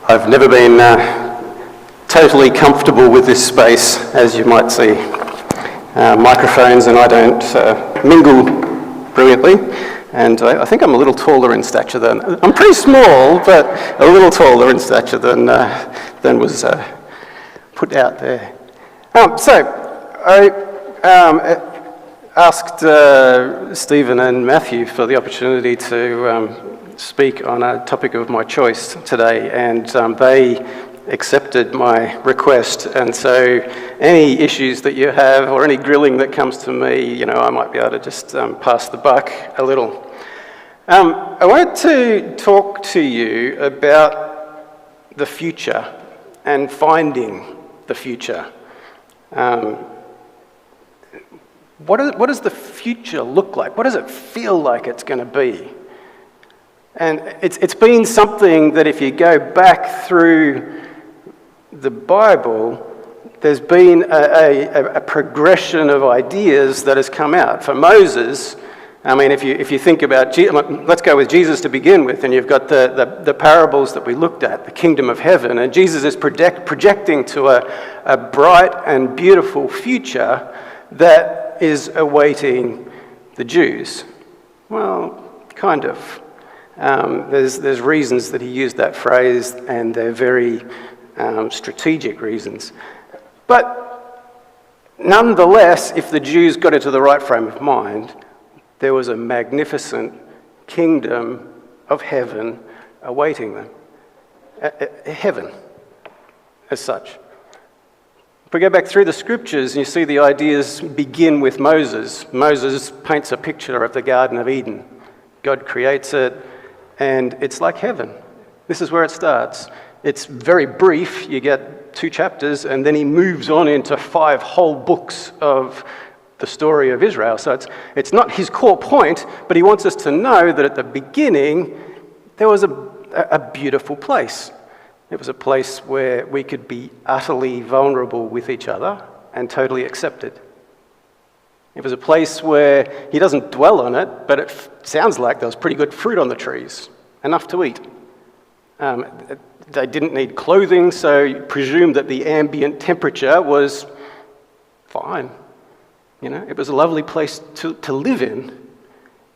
I've never been totally comfortable with this space, as you might see. Microphones and I don't mingle brilliantly, and I think I'm a little taller in stature than... I'm pretty small, but a little taller in stature than was put out there. So I asked Stephen and Matthew for the opportunity to speak on a topic of my choice today, and they accepted my request. And so any issues that you have or any grilling that comes to me, I might be able to just pass the buck a little. I wanted to talk to you about the future and finding the future. What does the future look like? What does it feel like it's going to be? And it's been something that if you go back through the Bible, there's been a progression of ideas that has come out. For Moses, I mean, if you think about, let's go with Jesus to begin with, and you've got the parables that we looked at, the kingdom of heaven, and Jesus is projecting to a bright and beautiful future that is awaiting the Jews. Well, kind of. There's reasons that he used that phrase, and they're very strategic reasons. But nonetheless, if the Jews got into the right frame of mind, there was a magnificent kingdom of heaven awaiting them. Heaven, as such. If we go back through the scriptures and you see the ideas begin with Moses. Moses paints a picture of the Garden of Eden. God creates it, and it's like heaven. This is where it starts. It's very brief. You get 2 chapters, and then he moves on into 5 whole books of the story of Israel. So it's not his core point, but he wants us to know that at the beginning, there was a beautiful place. It was a place where we could be utterly vulnerable with each other and totally accepted. It was a place where he doesn't dwell on it, but it sounds like there was pretty good fruit on the trees, enough to eat. They didn't need clothing, so you presume that the ambient temperature was fine. It was a lovely place to live in.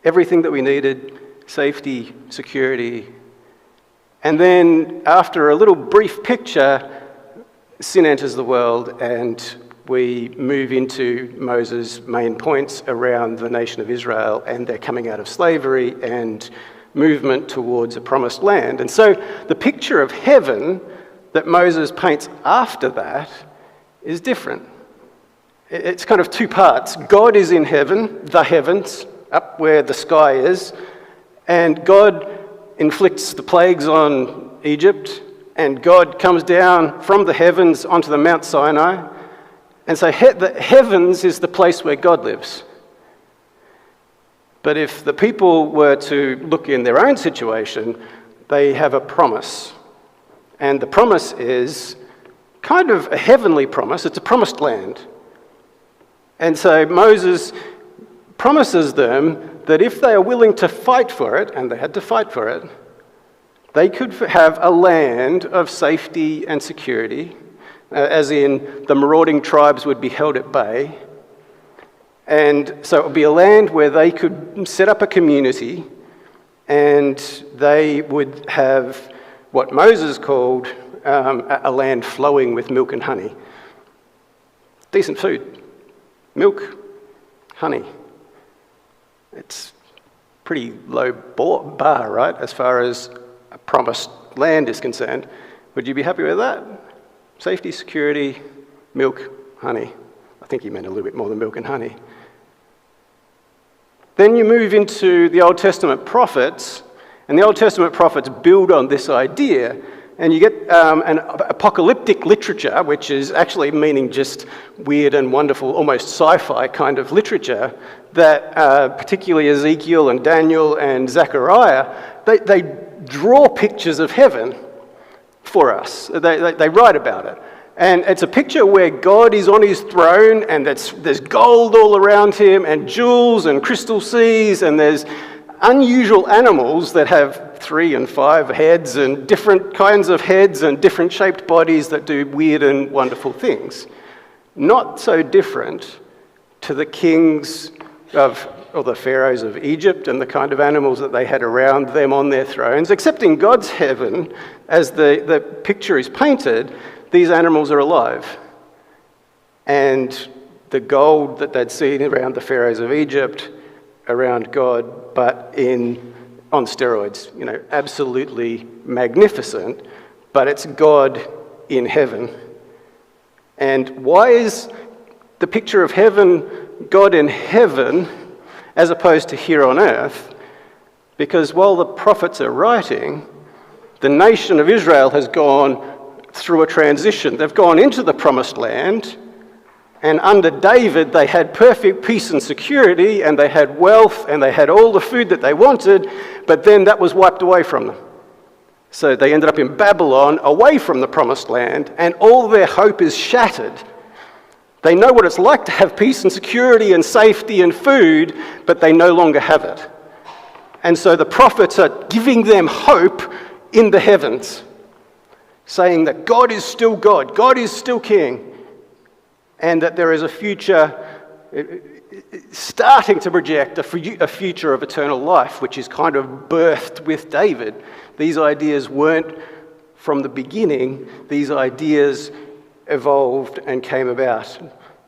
Everything that we needed, safety, security. And then after a little brief picture, sin enters the world, and we move into Moses' main points around the nation of Israel and their coming out of slavery and movement towards a promised land. And so the picture of heaven that Moses paints after that is different. It's kind of 2 parts. God is in heaven, the heavens, up where the sky is, and God inflicts the plagues on Egypt, and God comes down from the heavens onto the Mount Sinai. And so the heavens is the place where God lives. But if the people were to look in their own situation, they have a promise. And the promise is kind of a heavenly promise. It's a promised land. And so Moses promises them that if they are willing to fight for it, and they had to fight for it, they could have a land of safety and security, as in the marauding tribes would be held at bay. And so it would be a land where they could set up a community, and they would have what Moses called a land flowing with milk and honey. Decent food. Milk, honey. It's pretty low bar, right, as far as a promised land is concerned. Would you be happy with that? Safety, security, milk, honey. I think he meant a little bit more than milk and honey. Then you move into the Old Testament prophets, and the Old Testament prophets build on this idea, and you get an apocalyptic literature, which is actually meaning just weird and wonderful, almost sci-fi kind of literature, that particularly Ezekiel and Daniel and Zechariah, they draw pictures of heaven for us. They write about it. And it's a picture where God is on his throne, and there's gold all around him, and jewels and crystal seas, and there's unusual animals that have 3 and 5 heads and different kinds of heads and different shaped bodies that do weird and wonderful things. Not so different to the kings or the pharaohs of Egypt and the kind of animals that they had around them on their thrones, except in God's heaven, as the picture is painted, these animals are alive. And the gold that they'd seen around the pharaohs of Egypt, around God, but on steroids, absolutely magnificent, but it's God in heaven. And why is the picture of heaven God in heaven as opposed to here on earth? Because while the prophets are writing, the nation of Israel has gone through a transition. They've gone into the promised land, and under David they had perfect peace and security, and they had wealth, and they had all the food that they wanted, but then that was wiped away from them. So they ended up in Babylon, away from the promised land, and all their hope is shattered. They know what it's like to have peace and security and safety and food, but they no longer have it. And so the prophets are giving them hope in the heavens, saying that God is still God, God is still King, and that there is a future starting to project a future of eternal life, which is kind of birthed with David. These ideas weren't from the beginning, these ideas evolved and came about.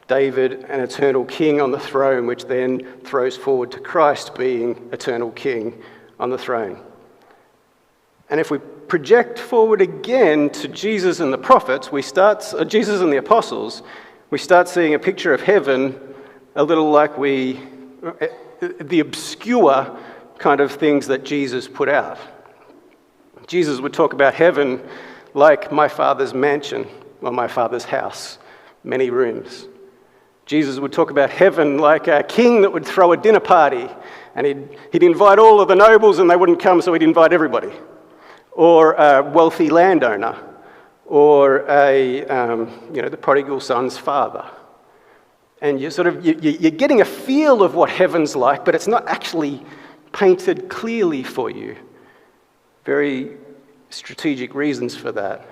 David, an eternal king on the throne, which then throws forward to Christ being eternal king on the throne. And if we project forward again to Jesus and the prophets, Jesus and the apostles, we start seeing a picture of heaven a little like the obscure kind of things that Jesus put out. Jesus would talk about heaven like my Father's mansion or my Father's house, many rooms. Jesus would talk about heaven like a king that would throw a dinner party, and he'd invite all of the nobles and they wouldn't come, so he'd invite everybody. Or a wealthy landowner, or the prodigal son's father. And you're getting a feel of what heaven's like, but it's not actually painted clearly for you. Very strategic reasons for that.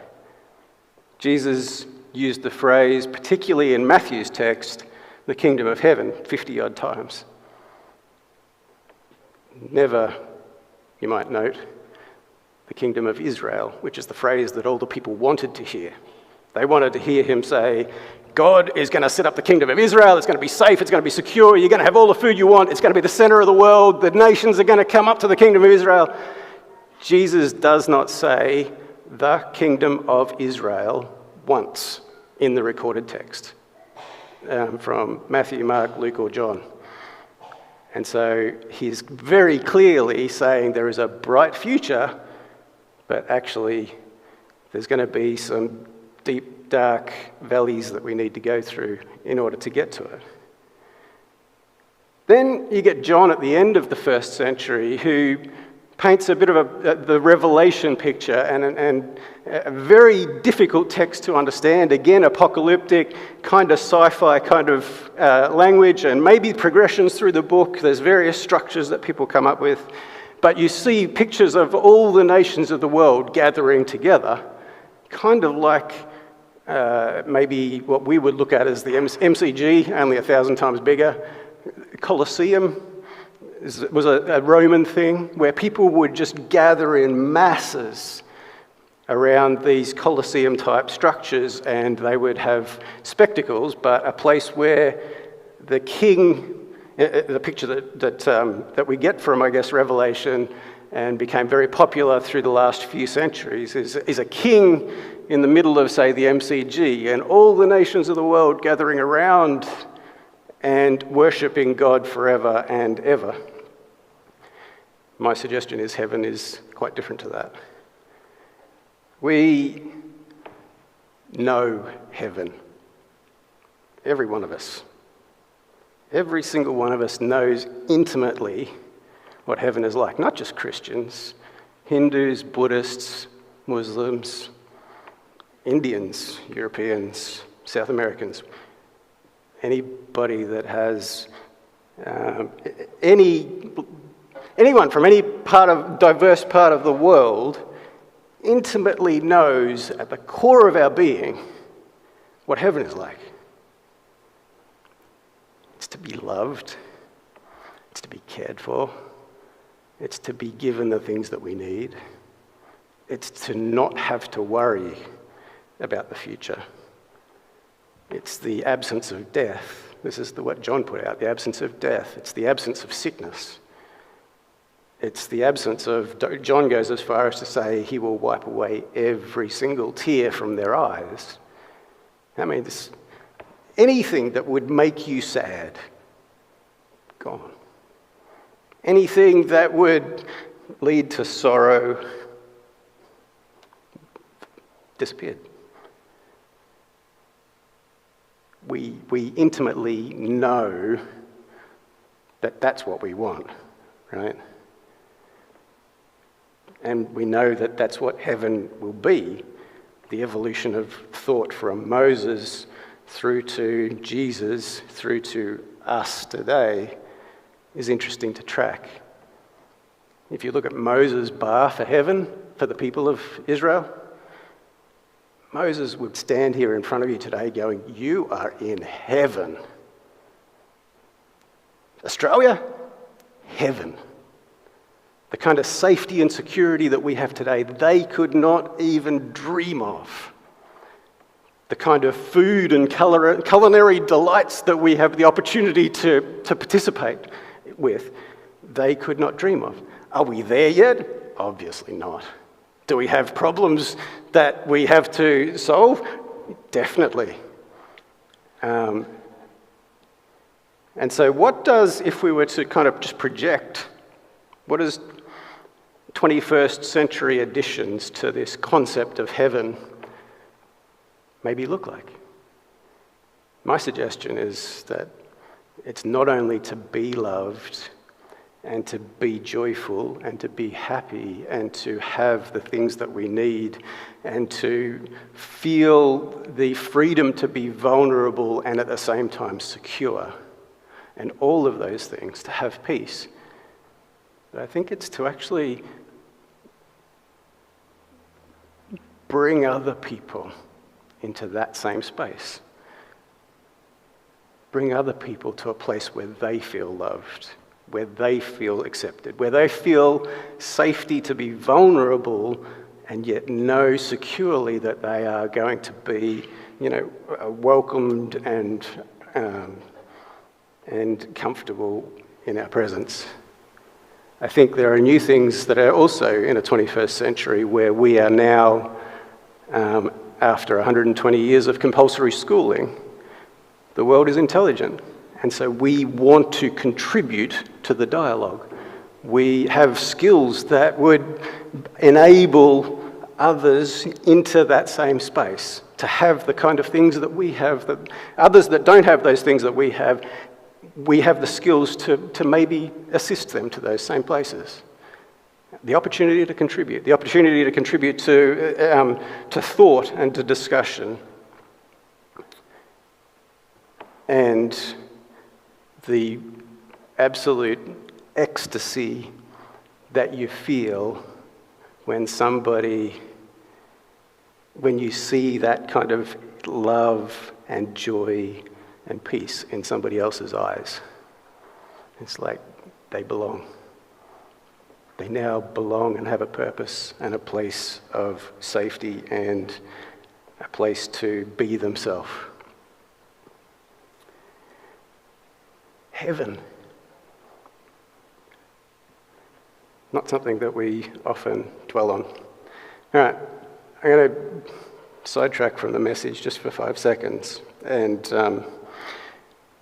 Jesus used the phrase, particularly in Matthew's text, the kingdom of heaven, 50-odd times. Never, you might note, the kingdom of Israel, which is the phrase that all the people wanted to hear. They wanted to hear him say, God is going to set up the kingdom of Israel, it's going to be safe, it's going to be secure, you're going to have all the food you want, it's going to be the center of the world, the nations are going to come up to the kingdom of Israel. Jesus does not say the kingdom of Israel once in the recorded text from Matthew, Mark, Luke, or John. And so he's very clearly saying there is a bright future, but actually there's going to be some deep, dark valleys that we need to go through in order to get to it. Then you get John at the end of the first century, who paints a bit of the Revelation picture, and a very difficult text to understand. Again, apocalyptic, kind of sci-fi kind of language, and maybe progressions through the book. There's various structures that people come up with. But you see pictures of all the nations of the world gathering together, kind of like maybe what we would look at as the MCG, only 1,000 times bigger. Colosseum was a Roman thing where people would just gather in masses around these Colosseum-type structures, and they would have spectacles, but a place where the king, the picture that we get from, I guess, Revelation, and became very popular through the last few centuries, is a king in the middle of, say, the MCG, and all the nations of the world gathering around and worshipping God forever and ever. My suggestion is heaven is quite different to that. We know heaven. Every one of us. Every single one of us knows intimately what heaven is like. Not just Christians, Hindus, Buddhists, Muslims, Indians, Europeans, South Americans. Anybody that has any anyone from any diverse part of the world intimately knows at the core of our being what heaven is like. It's to be loved, it's to be cared for, it's to be given the things that we need, it's to not have to worry about the future. It's the absence of death. This is what John put out, the absence of death. It's the absence of sickness. It's the absence of, John goes as far as to say he will wipe away every single tear from their eyes. I mean, anything that would make you sad, gone. Anything that would lead to sorrow, disappeared. We intimately know that that's what we want, right? And we know that that's what heaven will be. The evolution of thought from Moses through to Jesus, through to us today, is interesting to track. If you look at Moses' bar for heaven, for the people of Israel, Moses would stand here in front of you today going, you are in heaven. Australia, heaven. The kind of safety and security that we have today, they could not even dream of. The kind of food and culinary delights that we have the opportunity to participate with, they could not dream of. Are we there yet? Obviously not. Do we have problems that we have to solve? Definitely. And so what does, if we were to kind of just project, what does 21st century additions to this concept of heaven maybe look like? My suggestion is that it's not only to be loved and to be joyful and to be happy and to have the things that we need and to feel the freedom to be vulnerable and at the same time secure, and all of those things, to have peace. But I think it's to actually bring other people into that same space. Bring other people to a place where they feel loved, where they feel accepted, where they feel safety to be vulnerable and yet know securely that they are going to be, welcomed and comfortable in our presence. I think there are new things that are also in a 21st century where we are now, after 120 years of compulsory schooling, the world is intelligent. And so we want to contribute to the dialogue. We have skills that would enable others into that same space, to have the kind of things that we have, that others that don't have those things that we have the skills to maybe assist them to those same places. The opportunity to contribute to thought and to discussion. And the absolute ecstasy that you feel when you see that kind of love and joy and peace in somebody else's eyes. It's like they belong. They now belong and have a purpose and a place of safety and a place to be themselves. Heaven. Not something that we often dwell on. All right, I'm going to sidetrack from the message just for 5 seconds. And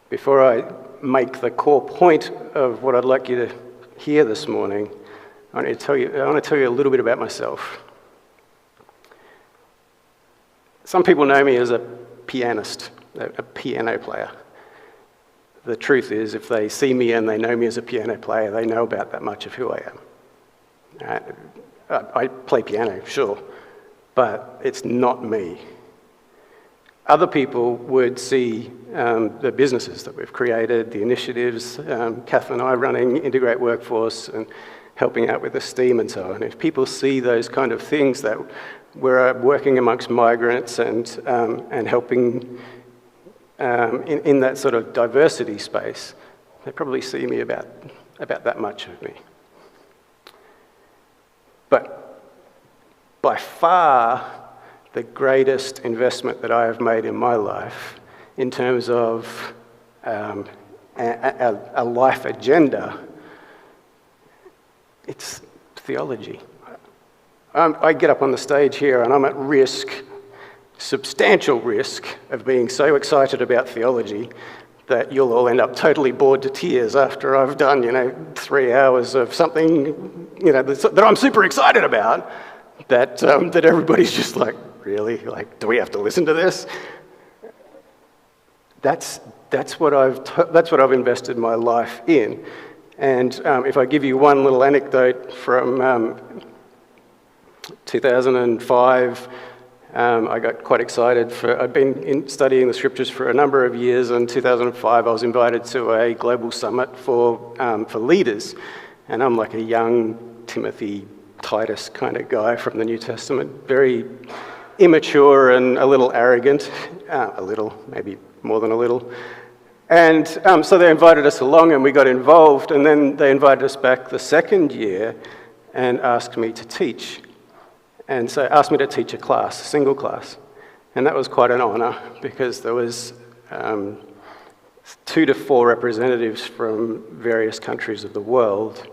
before I make the core point of what I'd like you to hear this morning, I want to tell you a little bit about myself. Some people know me as a pianist, a piano player. The truth is, if they see me and they know me as a piano player, they know about that much of who I am. I play piano, sure, but it's not me. other people would see the businesses that we've created, the initiatives, Kath and I running Integrate Workforce and helping out with the STEAM and so on. If people see those kind of things that we're working amongst migrants and helping in that sort of diversity space, they probably see me about that much of me. But by far, the greatest investment that I have made in my life in terms of a life agenda, it's theology. I get up on the stage here and I'm at risk, substantial risk, of being so excited about theology that you'll all end up totally bored to tears after I've done, 3 hours of something, that I'm super excited about, that everybody's just like, really? Like, do we have to listen to this? That's what I've invested my life in. And if I give you one little anecdote from 2005, I got quite excited. I'd been studying the scriptures for a number of years. In 2005, I was invited to a global summit for leaders. And I'm like a young Timothy Titus kind of guy from the New Testament, very immature and a little arrogant, a little, maybe more than a little. And so they invited us along and we got involved, and then they invited us back the second year and asked me to teach. And so asked me to teach a class, a single class. And that was quite an honour because there was 2 to 4 representatives from various countries of the world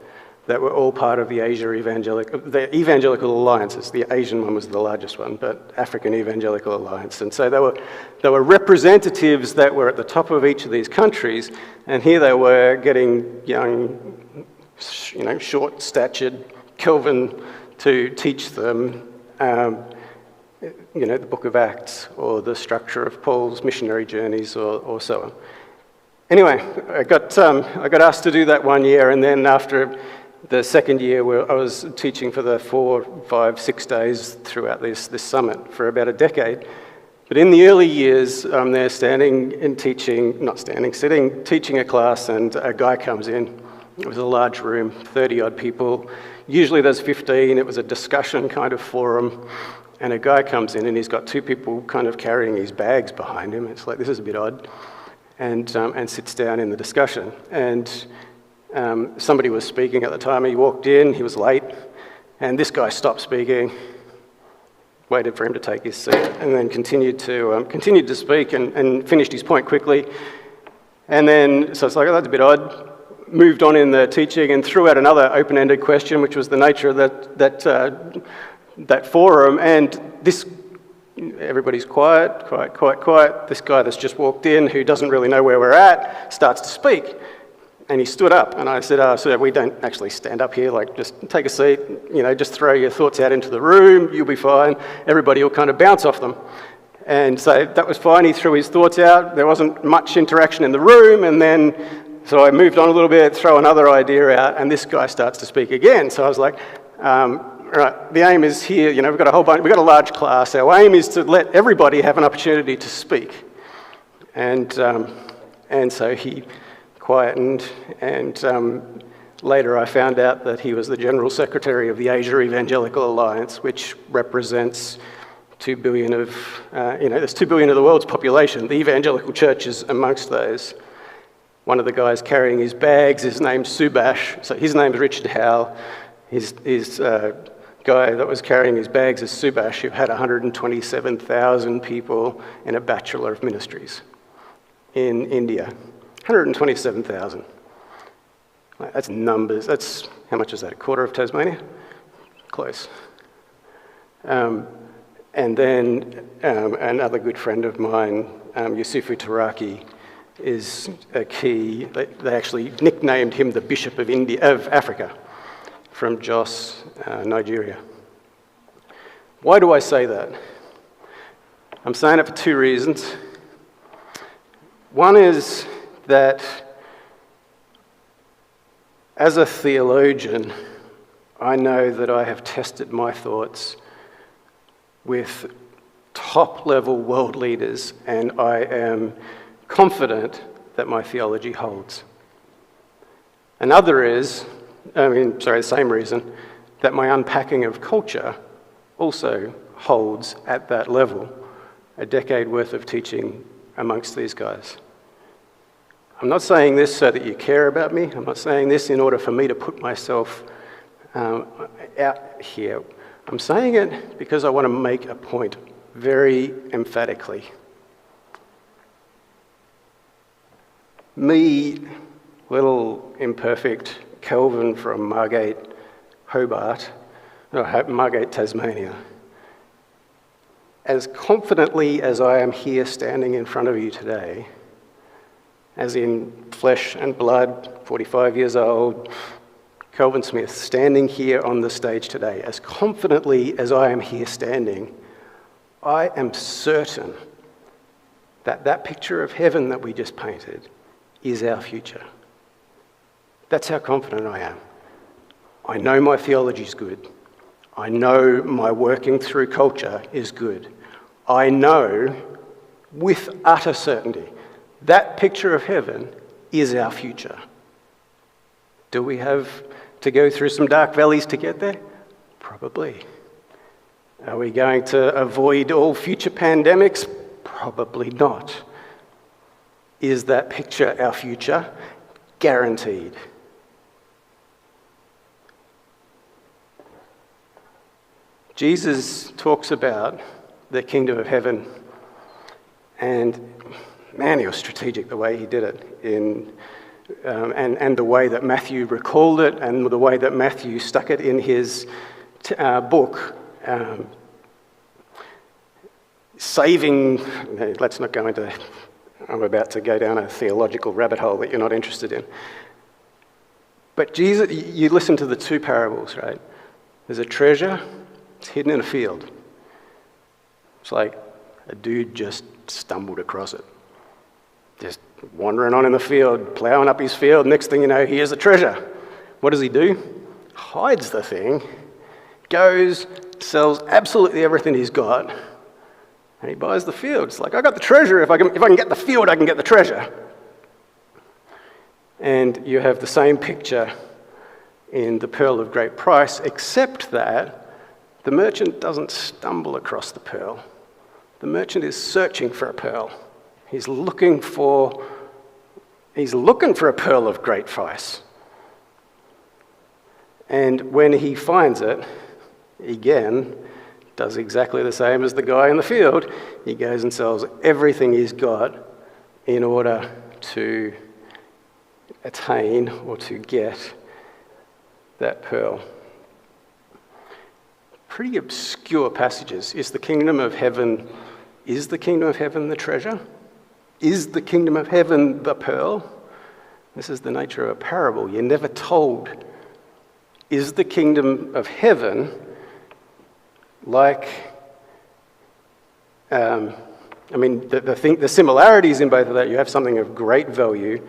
that were all part of the the Evangelical Alliances. The Asian one was the largest one, but African Evangelical Alliance. And so there were representatives that were at the top of each of these countries, and here they were getting young, short-statured Kelvin to teach them, the Book of Acts or the structure of Paul's missionary journeys or so on. Anyway, I got asked to do that 1 year, and then after the second year, I was teaching for the 4, 5, 6 days throughout this summit for about a decade. But in the early years, I'm there teaching a class, and a guy comes in. It was a large room, 30-odd people. Usually there's 15. It was a discussion kind of forum. And a guy comes in, and he's got 2 people kind of carrying his bags behind him. It's like, this is a bit odd. And sits down in the discussion. And somebody was speaking at the time. He walked in, he was late, and this guy stopped speaking, waited for him to take his seat, and then continued to speak and finished his point quickly. And then, so it's like, oh, that's a bit odd. Moved on in the teaching and threw out another open-ended question, which was the nature of that forum. And everybody's quiet. This guy that's just walked in, who doesn't really know where we're at, starts to speak. And he stood up, and I said, so we don't actually stand up here, just take a seat, just throw your thoughts out into the room, you'll be fine. Everybody will kind of bounce off them. And so that was fine. He threw his thoughts out. There wasn't much interaction in the room, and then, so I moved on a little bit, throw another idea out, and this guy starts to speak again. So I was like, right, the aim is here, we've got a large class. Our aim is to let everybody have an opportunity to speak. And so he quietened, and later I found out that he was the General Secretary of the Asia Evangelical Alliance, which represents 2 billion there's 2 billion of the world's population. The evangelical church is amongst those. One of the guys carrying his bags is named Subash, so his name is Richard Howell. His guy that was carrying his bags is Subash, who had 127,000 people in a Bachelor of Ministries in India. 127,000. That's numbers. That's, how much is that, a quarter of Tasmania? Close. And then another good friend of mine, Yusufu Taraki, is a key. They actually nicknamed him the Bishop of Africa, from Jos, Nigeria. Why do I say that? I'm saying it for 2 reasons. One is that as a theologian, I know that I have tested my thoughts with top-level world leaders, and I am confident that my theology holds. Another is, the same reason, that my unpacking of culture also holds at that level, a decade worth of teaching amongst these guys. I'm not saying this so that you care about me. I'm not saying this in order for me to put myself out here. I'm saying it because I want to make a point very emphatically. Me, little imperfect Kelvin from Hobart, Margate, Tasmania, as confidently as I am here standing in front of you today, as in flesh and blood, 45 years old, Kelvin Smith, standing here on the stage today, as confidently as I am here standing, I am certain that that picture of heaven that we just painted is our future. That's how confident I am. I know my theology's good. I know my working through culture is good. I know with utter certainty that picture of heaven is our future. Do we have to go through some dark valleys to get there? Probably. Are we going to avoid all future pandemics? Probably not. Is that picture our future? Guaranteed. Jesus talks about the kingdom of heaven, and man, he was strategic the way he did it, and the way that Matthew recalled it, and the way that Matthew stuck it in his book. Let's not go into, I'm about to go down a theological rabbit hole that you're not interested in. But Jesus, you listen to the two parables, right? There's a treasure, it's hidden in a field. It's like a dude just stumbled across it. Just wandering on in the field, ploughing up his field. Next thing you know, here's the treasure. What does he do? Hides the thing, goes, sells absolutely everything he's got, and he buys the field. It's like, I got the treasure. If I can get the field, I can get the treasure. And you have the same picture in the pearl of great price, except that the merchant doesn't stumble across the pearl. The merchant is searching for a pearl. He's looking for a pearl of great price. And when he finds it, again, does exactly the same as the guy in the field. He goes and sells everything he's got in order to attain or to get that pearl. Pretty obscure passages. Is the kingdom of heaven the treasure? Is the kingdom of heaven the pearl? This is the nature of a parable. You're never told, is the kingdom of heaven like, the similarities in both of that, you have something of great value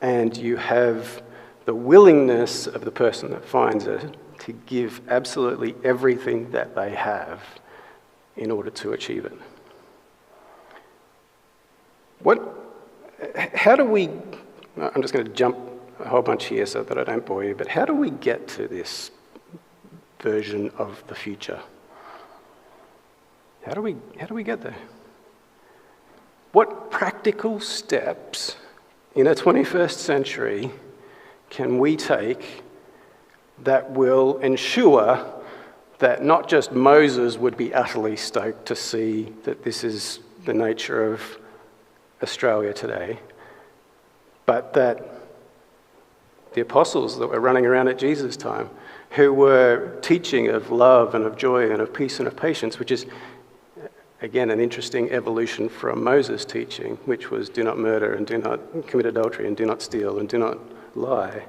and you have the willingness of the person that finds it to give absolutely everything that they have in order to achieve it. I'm just going to jump a whole bunch here so that I don't bore you, but how do we get to this version of the future? How do we get there? What practical steps in a 21st century can we take that will ensure that not just Moses would be utterly stoked to see that this is the nature of Australia today, but that the apostles that were running around at Jesus' time, who were teaching of love and of joy and of peace and of patience, which is, again, an interesting evolution from Moses' teaching, which was do not murder and do not commit adultery and do not steal and do not lie.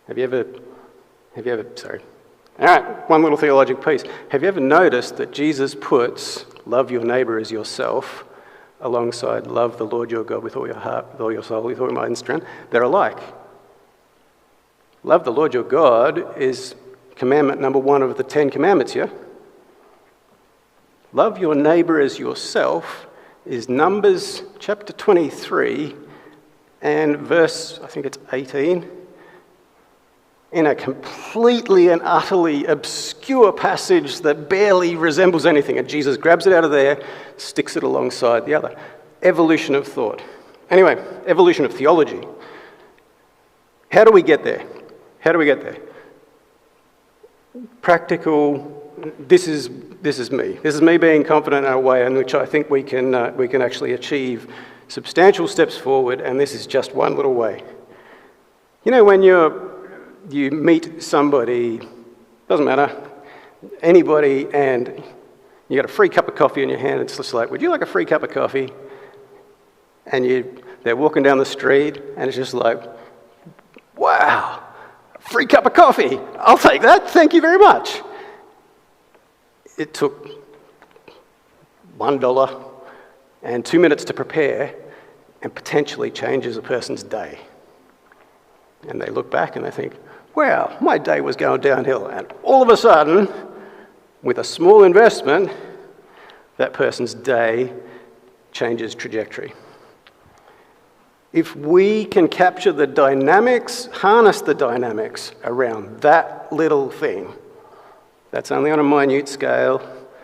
Have you ever, all right, one little theological piece. Have you ever noticed that Jesus puts love your neighbour as yourself alongside love the Lord your God with all your heart, with all your soul, with all your mind and strength? They're alike. Love the Lord your God is commandment number 1 of the 10 commandments, yeah? love your neighbour as yourself, is Numbers chapter 23 and verse, I think it's 18, in a completely and utterly obscure passage that barely resembles anything. And Jesus grabs it out of there, sticks it alongside the other. Evolution of thought. Anyway, evolution of theology. How do we get there? How do we get there? Practical, this is me. This is me being confident in a way in which I think we can actually achieve substantial steps forward, and this is just one little way. You know, when you meet somebody, doesn't matter, anybody, and you got a free cup of coffee in your hand, it's just like, would you like a free cup of coffee? And they're walking down the street, and it's just like, wow, free cup of coffee, I'll take that, thank you very much. It took $1 and 2 minutes to prepare and potentially changes a person's day. And they look back and they think, wow, my day was going downhill. And all of a sudden, with a small investment, that person's day changes trajectory. If we can capture the dynamics, harness the dynamics around that little thing, that's only on a minute scale.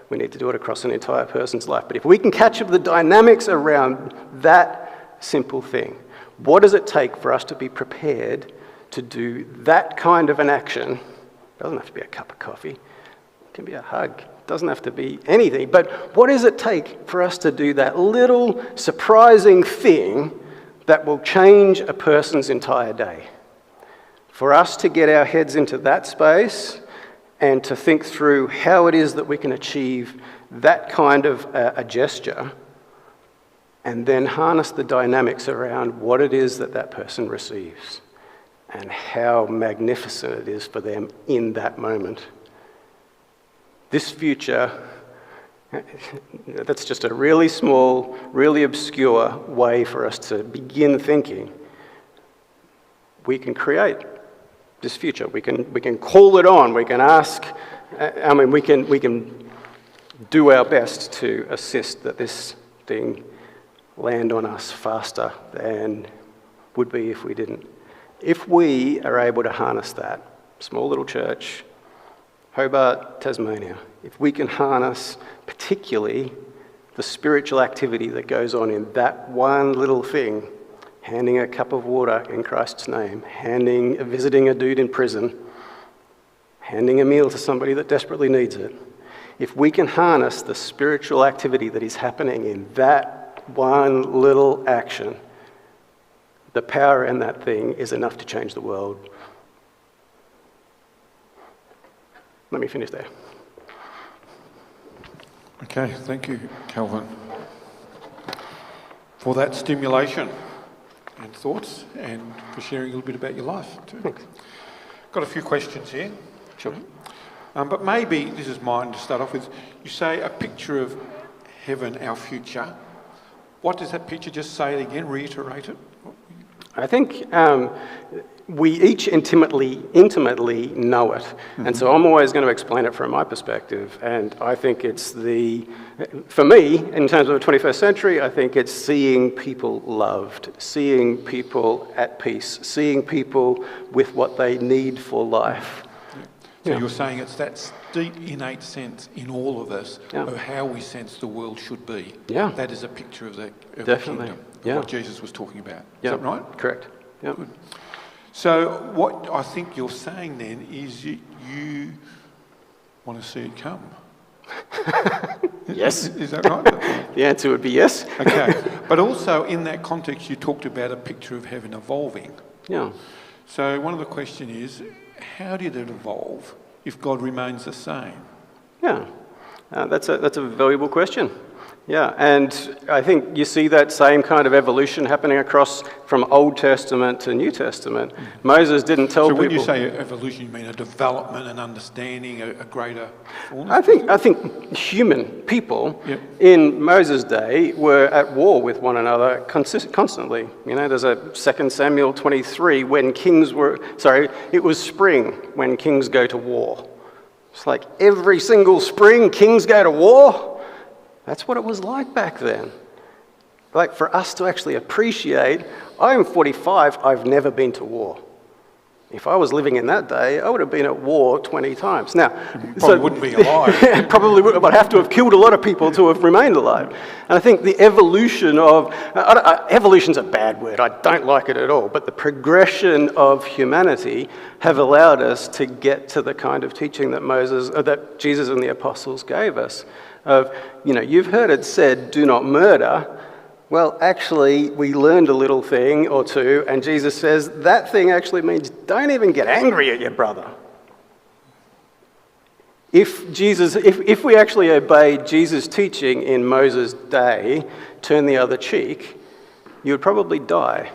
We need to do it across an entire person's life. But if we can capture the dynamics around that simple thing, what does it take for us to be prepared to do that kind of an action? It doesn't have to be a cup of coffee. It can be a hug. It doesn't have to be anything. But what does it take for us to do that little surprising thing that will change a person's entire day? For us to get our heads into that space and to think through how it is that we can achieve that kind of a gesture, and then harness the dynamics around what it is that that person receives and how magnificent it is for them in that moment. This future, that's just a really small, really obscure way for us to begin thinking. We can create this future. We can call it on. We can ask. We can do our best to assist that this thing land on us faster than would be if we didn't. If we are able to harness that, small little church, Hobart, Tasmania, if we can harness particularly the spiritual activity that goes on in that one little thing, handing a cup of water in Christ's name, visiting a dude in prison, handing a meal to somebody that desperately needs it. If we can harness the spiritual activity that is happening in that one little action, the power in that thing is enough to change the world. Let me finish there. Okay, thank you, Kelvin, for that stimulation and thoughts, and for sharing a little bit about your life too. Thanks. Got a few questions here. Sure. But maybe, this is mine to start off with, you say a picture of heaven, our future. What does that picture, just say it again, reiterate it? I think we each intimately know it. Mm-hmm. And so I'm always going to explain it from my perspective. And I think it's for me, in terms of the 21st century, I think it's seeing people loved, seeing people at peace, seeing people with what they need for life. So you're saying it's that deep, innate sense in all of us of how we sense the world should be. Yeah. That is a picture of the kingdom, of what Jesus was talking about. Is that right? Correct. Yeah. Good. So what I think you're saying then is you want to see it come. Yes. Is that right? The answer would be yes. Okay. But also in that context, you talked about a picture of heaven evolving. Yeah. So one of the questions is, how did it evolve if God remains the same? Yeah, that's a valuable question. Yeah, and I think you see that same kind of evolution happening across from Old Testament to New Testament. Moses didn't tell people... So when you say evolution, you mean a development, an understanding, a greater fullness? I think human people in Moses' day were at war with one another constantly. You know, there's a 2 Samuel 23 when it was spring when kings go to war. It's like every single spring kings go to war. That's what it was like back then. Like, for us to actually appreciate, I'm 45, I've never been to war. If I was living in that day, I would have been at war 20 times. Now, probably wouldn't be alive. Probably would, but have to have killed a lot of people to have remained alive. And I think the evolution of, evolution's a bad word, I don't like it at all, but the progression of humanity have allowed us to get to the kind of teaching that Jesus and the apostles gave us. Of, you've heard it said, do not murder. Well, actually, we learned a little thing or two, and Jesus says that thing actually means don't even get angry at your brother. If we actually obeyed Jesus' teaching in Moses' day, turn the other cheek, you would probably die.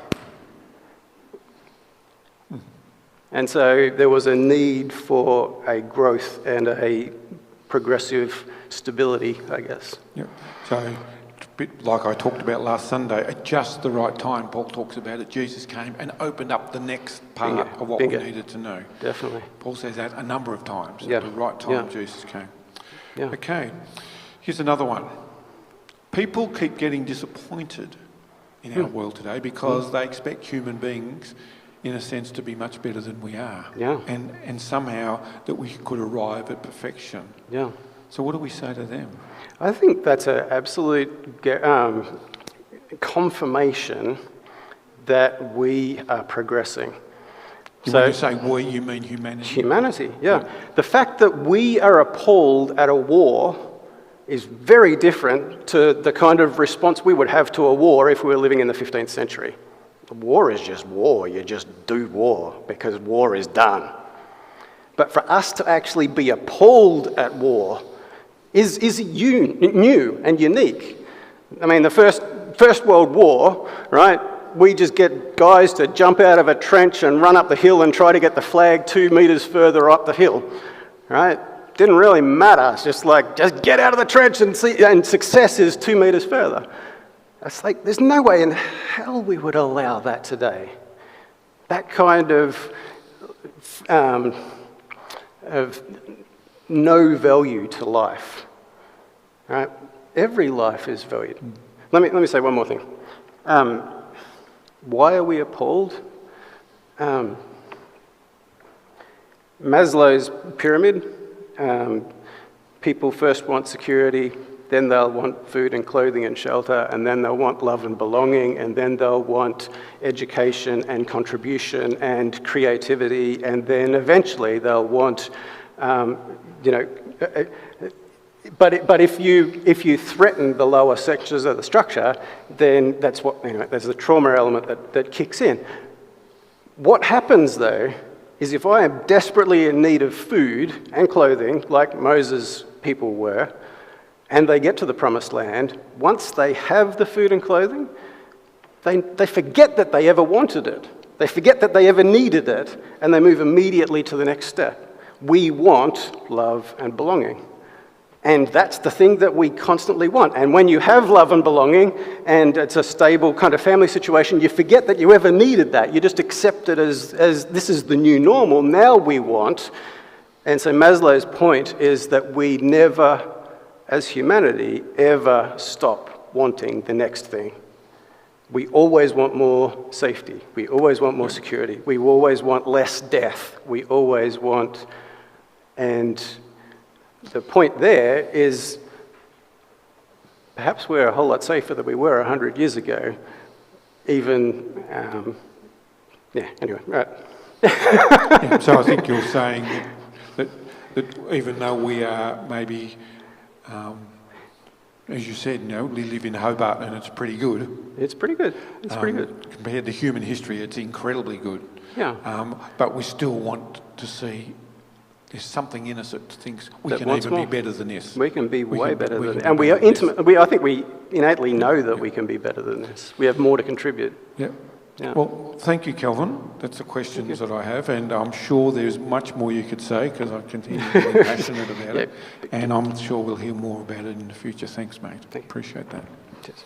And so there was a need for a growth and a progressive stability, I guess. Yeah. So, bit like I talked about last Sunday, at just the right time, Paul talks about it, Jesus came and opened up the next part of what we needed to know. Definitely. Paul says that a number of times. Yeah. At the right time, Jesus came. Yeah. Okay, here's another one. People keep getting disappointed in our world today because they expect human beings, in a sense, to be much better than we are. Yeah. And somehow that we could arrive at perfection. Yeah. So what do we say to them? I think that's an absolute confirmation that we are progressing. When you say we, you mean humanity? Humanity, yeah. The fact that we are appalled at a war is very different to the kind of response we would have to a war if we were living in the 15th century. War is just war. You just do war because war is done. But for us to actually be appalled at war is new and unique. I mean, the First World War, right? We just get guys to jump out of a trench and run up the hill and try to get the flag 2 meters further up the hill, right? Didn't really matter. It's just like, just get out of the trench and see, and success is 2 meters further. It's like, there's no way in hell we would allow that today. That kind of no value to life. Right? Every life is valued. Let me say one more thing. Why are we appalled? Maslow's pyramid. People first want security, then they'll want food and clothing and shelter, and then they'll want love and belonging, and then they'll want education and contribution and creativity, and then eventually they'll want, But if you threaten the lower sections of the structure, then that's what, there's the trauma element that kicks in. What happens though is if I am desperately in need of food and clothing, like Moses' people were, and they get to the promised land, once they have the food and clothing, they forget that they ever wanted it. They forget that they ever needed it, and they move immediately to the next step. We want love and belonging. And that's the thing that we constantly want. And when you have love and belonging, and it's a stable kind of family situation, you forget that you ever needed that. You just accept it as this is the new normal. Now we want. And so Maslow's point is that we never, as humanity, ever stop wanting the next thing. We always want more safety. We always want more security. We always want less death. We always want... And the point there is perhaps we're a whole lot safer than we were 100 years ago. Even, anyway, right. So I think you're saying that even though we are maybe, as you said, we live in Hobart and it's pretty good. It's pretty good. It's pretty good. Compared to human history, it's incredibly good. Yeah. But we still want to see there's something in us that thinks we can even be better than this. We can be way better than this. And we are intimate. I think we innately know that we can be better than this. We have more to contribute. Yep. Yeah. Well, thank you, Kelvin. That's the questions that I have, and I'm sure there's much more you could say because I continue to be passionate about it, and I'm sure we'll hear more about it in the future. Thanks, mate. Appreciate that. Cheers.